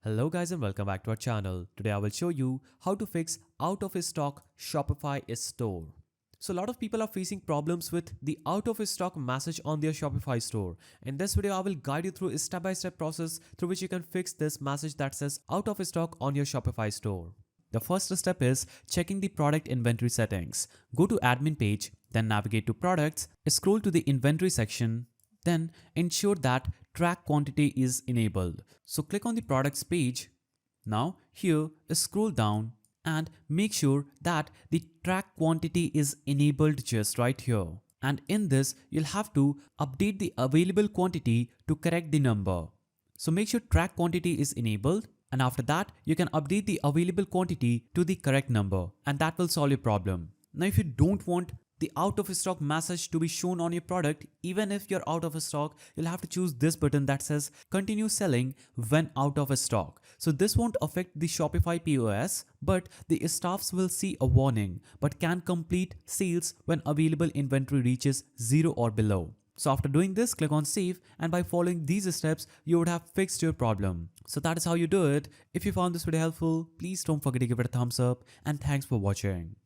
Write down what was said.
Hello guys and welcome back to our channel. Today I will show you how to fix out of stock Shopify store. So a lot of people are facing problems with the out of stock message on their Shopify store. In this video I will guide you through a step-by-step process through which you can fix this message that says out of stock on your Shopify store. The first step is checking the product inventory settings. Go to admin page, then navigate to products, scroll to the inventory section, then ensure that track quantity is enabled. So click on the products page. Now here scroll down and make sure that the track quantity is enabled just right here. And in this you'll have to update the available quantity to correct the number. So make sure track quantity is enabled, and after that you can update the available quantity to the correct number, and that will solve your problem. Now if you don't want the out of stock message to be shown on your product, even if you're out of stock, you'll have to choose this button that says continue selling when out of stock. So this won't affect the Shopify POS, but the staffs will see a warning but can complete sales when available inventory reaches 0 or below. So after doing this, click on save, and by following these steps, you would have fixed your problem. So that is how you do it. If you found this video helpful, please don't forget to give it a thumbs up, and thanks for watching.